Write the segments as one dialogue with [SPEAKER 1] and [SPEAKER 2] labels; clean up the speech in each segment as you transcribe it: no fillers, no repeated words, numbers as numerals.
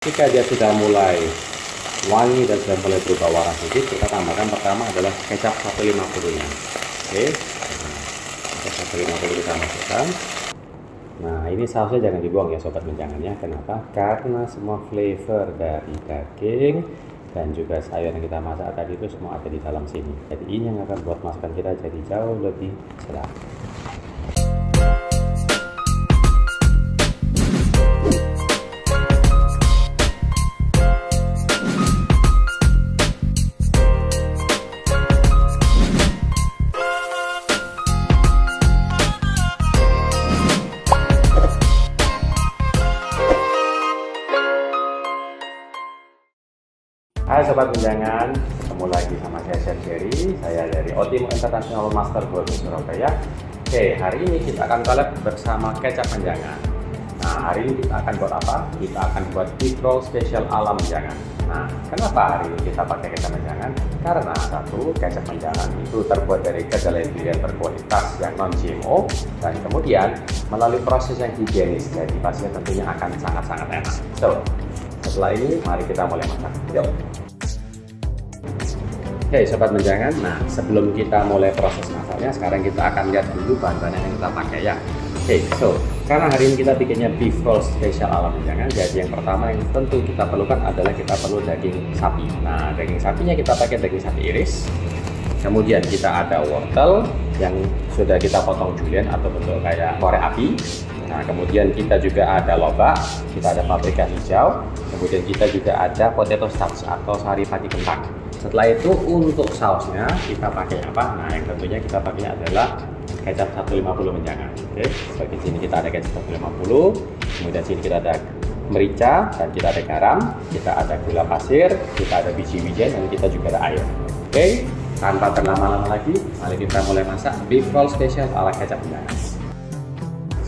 [SPEAKER 1] Jika dia sudah mulai wangi dan sudah mulai berubah warna sedikit, kita tambahkan pertama adalah kecap 150-nya. Oke, kecap 150 kita masukkan. Nah, ini sausnya jangan dibuang ya sobat menjangannya. Kenapa? Karena semua flavor dari daging dan juga sayur yang kita masak tadi itu semua ada di dalam sini. Jadi ini yang akan buat masakan kita jadi jauh lebih sedap. Hai sobat menjangan, ketemu lagi sama saya Chef Jerry. Saya dari Otimo International Master Burger Surabaya. Oke, hari ini kita akan collab bersama kecap menjangan. Nah, hari ini kita akan buat apa? Kita akan buat beef roll spesial ala menjangan. Nah, kenapa hari ini kita pakai kecap menjangan? Karena satu, kecap menjangan itu terbuat dari kedelai durian berkualitas yang non GMO, dan kemudian melalui proses yang higienis, jadi pastinya tentunya akan sangat-sangat enak. So, setelah ini mari kita mulai masak. Yuk. Oke sobat menjangan, nah sebelum kita mulai proses masaknya, sekarang kita akan lihat dulu bahan-bahan yang kita pakai ya. Oke, so karena hari ini kita bikinnya beef roll spesial ala menjangan, jadi yang pertama yang tentu kita perlukan adalah kita perlu daging sapi. Nah, daging sapinya kita pakai daging sapi iris. Kemudian kita ada wortel yang sudah kita potong julienne atau bentuk kayak korek api. Nah, kemudian kita juga ada lobak, kita ada paprika hijau, kemudian kita juga ada potato starch atau sari padi kentang. Setelah itu untuk sausnya kita pakai apa? Nah, yang tentunya kita pakai adalah kecap 150 menjangan. Oke, seperti sini kita ada kecap 150, kemudian sini kita ada merica dan kita ada garam, kita ada gula pasir, kita ada biji wijen, dan kita juga ada air. Oke, tanpa berlama-lama lagi, mari kita mulai masak beef roll spesial ala kecap menjangan.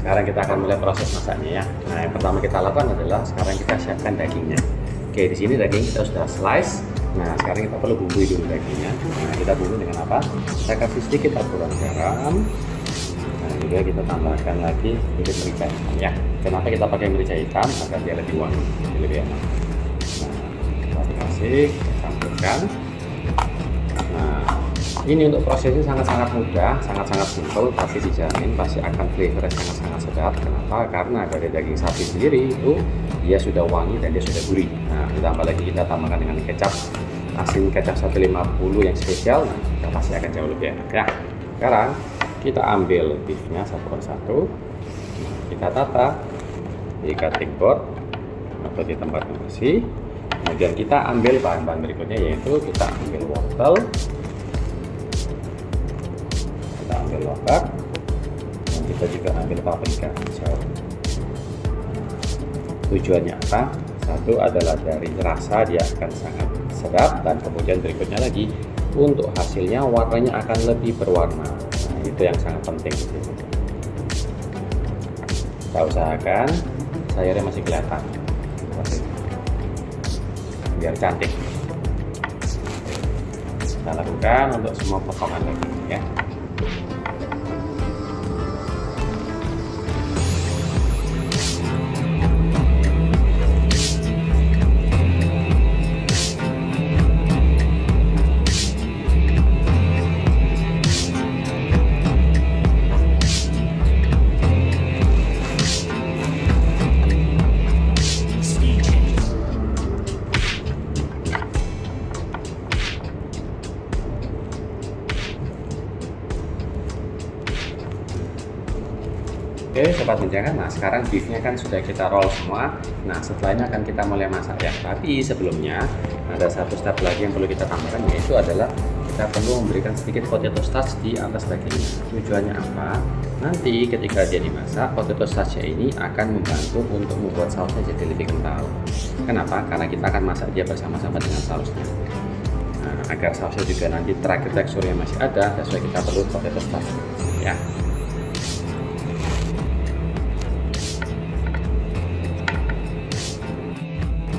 [SPEAKER 1] Sekarang kita akan mulai proses masaknya ya. Nah, yang pertama kita lakukan adalah sekarang kita siapkan dagingnya. Oke, di sini daging kita sudah slice. Nah, sekarang kita perlu bumbui dulu dagingnya. Nah, kita bumbui dengan apa? Kita kasih sedikit taburan garam. Nah, juga kita tambahkan lagi sedikit merica hitam ya. Kenapa kita pakai merica hitam? Agar dia lebih wangi, lebih enak. Nah, kita kasih, kita campurkan. Nah, ini untuk prosesnya sangat-sangat mudah, sangat-sangat simpel, pasti dijamin pasti akan flavornya sangat-sangat sedap. Kenapa? Karena dari daging sapi sendiri itu dia sudah wangi dan dia sudah gurih. Nah, ditambah lagi kita tambahkan dengan kecap asin kecap 150 yang spesial, nah, kita pasti akan jauh lebih enak ya. Sekarang kita ambil beefnya satu persatu, kita tata di cutting board atau di tempat nasi. Kemudian kita ambil bahan-bahan berikutnya, yaitu kita ambil wortel, kita ambil lobak, dan kita juga ambil paprika hijau. Tujuannya apa? Satu adalah dari rasa dia akan sangat sedap, dan kemudian berikutnya lagi untuk hasilnya warnanya akan lebih berwarna. Nah, itu yang sangat penting. Kita usahakan sayurnya masih kelihatan biar cantik. Kita lakukan untuk semua potongan daging ya. Oke sobat menjangan, nah sekarang beefnya kan sudah kita roll semua. Nah setelahnya akan kita mulai masak ya. Tapi sebelumnya ada satu step lagi yang perlu kita tambahkan, yaitu adalah kita perlu memberikan sedikit potato starch di atas dagingnya. Tujuannya apa? Nanti ketika dia dimasak, potato starchnya ini akan membantu untuk membuat sausnya jadi lebih kental. Kenapa? Karena kita akan masak dia bersama-sama dengan sausnya. Nah, agar sausnya juga nanti terakhir teksturnya masih ada, sesuai kita perlu potato starch ya.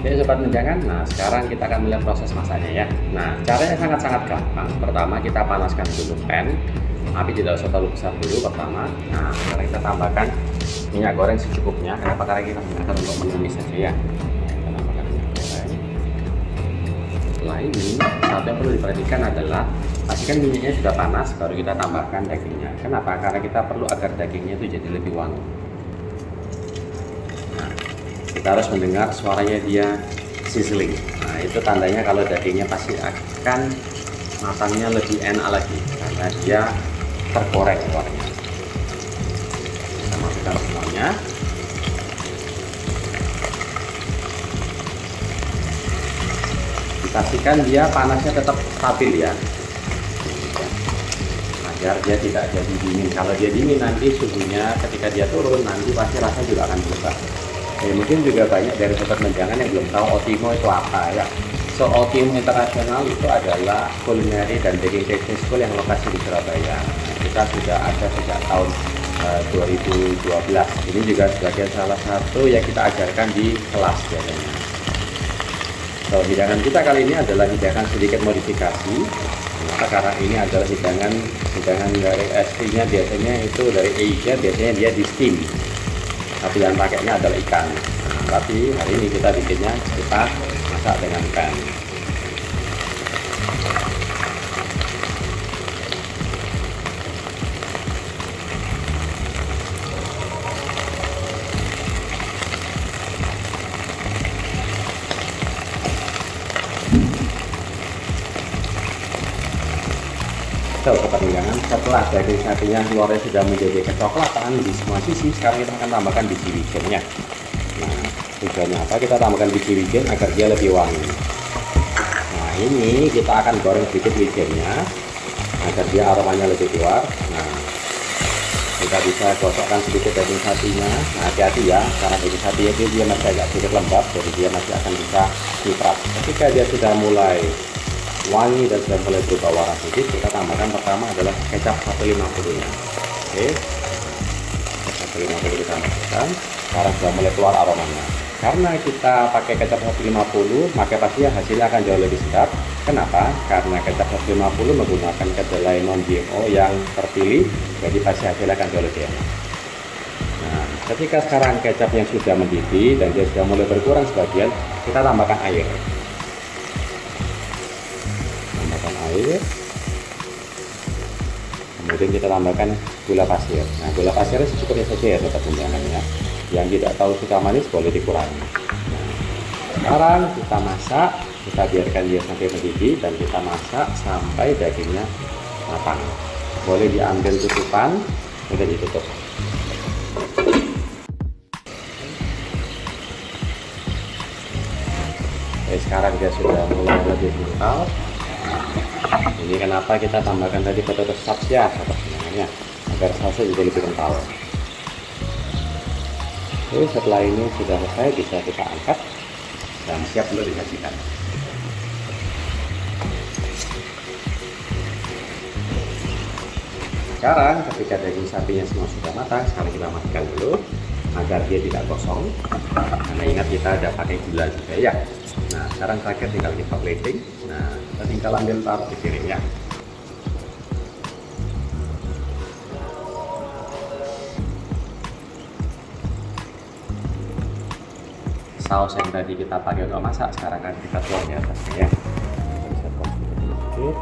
[SPEAKER 1] Oke sobat menjangan, nah sekarang kita akan melihat proses masaknya ya. Nah caranya sangat-sangat gampang. Pertama kita panaskan dulu pan, api tidak usah terlalu besar dulu pertama. Nah sekarang kita tambahkan minyak goreng secukupnya. Kenapa? Karena kita gunakan untuk menumis saja ya. Kita tambahkan ini satu yang perlu diperhatikan adalah pastikan minyaknya sudah panas baru kita tambahkan dagingnya. Kenapa? Karena kita perlu agar dagingnya itu jadi lebih wangi. Nah, kita harus mendengar suaranya dia sizzling. Nah, itu tandanya kalau dagingnya pasti akan matangnya lebih enak lagi karena dia tergoreng warnanya. Kita masukkan semuanya. Pastikan dia panasnya tetap stabil ya, agar dia tidak jadi dingin. Kalau dia dingin nanti suhunya ketika dia turun nanti pasti rasa juga akan berubah. Mungkin juga banyak dari sobat menjangan yang belum tahu Otimo itu apa ya. So Otimo International itu adalah culinary dan baking technique school yang lokasi di Surabaya. Nah, kita sudah ada sejak tahun 2012. Ini juga sebagai salah satu yang kita ajarkan di kelas biasanya. So, hidangan kita kali ini adalah hidangan sedikit modifikasi. Kenapa? Karena ini adalah hidangan dari ST-nya biasanya itu dari Asia, biasanya dia di steam. Tapi yang pakainya adalah ikan. Nah, tapi hari ini kita bikinnya kita masak dengan ikan. Sobat menjangan, setelah daging sapinya luarnya sudah menjadi kecoklatan di semua sisi, sekarang kita akan tambahkan biji wijennya. Nah, tujuannya apa? Kita tambahkan biji wijen agar dia lebih wangi. Nah, ini kita akan goreng sedikit wijennya agar dia aromanya lebih keluar. Nah, kita bisa gosokkan sedikit daging sapinya. Nah, hati-hati ya, karena daging sapi itu dia masih agak sedikit lembab, jadi dia masih akan bisa niprat. Ketika dia sudah mulai wangi dan sudah mulai berubah warna sedikit, kita tambahkan pertama adalah kecap 150 nya. Oke, kecap 150 kita masukkan. Sekarang sudah mulai keluar aromanya. Karena kita pakai kecap 150, maka pasti hasilnya akan jauh lebih sedap. Kenapa? Karena kecap 150 menggunakan kedelai non GMO yang terpilih, jadi pasti hasilnya akan jauh lebih enak. Nah, ketika sekarang kecapnya sudah mendidih dan dia sudah mulai berkurang sebagian, kita tambahkan air. Kemudian kita tambahkan gula pasir. Nah, gula pasirnya secukupnya saja ya sobat menjangannya. Yang tidak tahu suka manis boleh dikurangi. Nah, sekarang kita masak, kita biarkan dia sampai mendidih dan kita masak sampai dagingnya matang. Boleh diambil tutupan, kemudian ditutup. Oke, sekarang dia sudah mulai lebih kental. Ini kenapa kita tambahkan tadi potato sauce ya, sobat menjangannya, agar sausnya juga lebih kental. Oke, setelah ini sudah selesai, bisa kita angkat dan siap untuk disajikan. Sekarang ketika daging sapinya semua sudah matang, sekarang kita matikan dulu agar dia tidak gosong. Karena ingat kita ada pakai gula juga ya. Nah, sekarang terakhir tinggal kita plating. Nah, kita tinggal ambil taruh di piringnya. Saus yang tadi kita pakai untuk masak sekarang kan kita tuang di atasnya ya. Bisa tuang sedikit.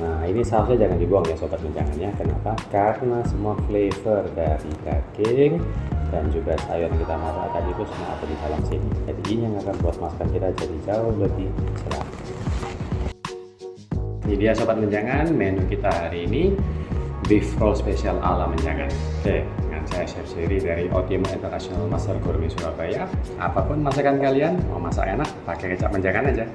[SPEAKER 1] Nah, ini sausnya jangan dibuang ya sobat menjangannya. Kenapa? Karena semua flavor dari daging dan juga sayur yang kita masak tadi itu semua ada di dalam sini. Jadi ini yang akan buat masakan kita jadi jauh lebih sedap. Ini dia sobat menjangan, menu kita hari ini beef roll spesial ala menjangan. Oke, dengan saya Chef Siri dari Otimo International Master Gourmet Surabaya. Apapun masakan kalian, mau masak enak, pakai kecap menjangan aja.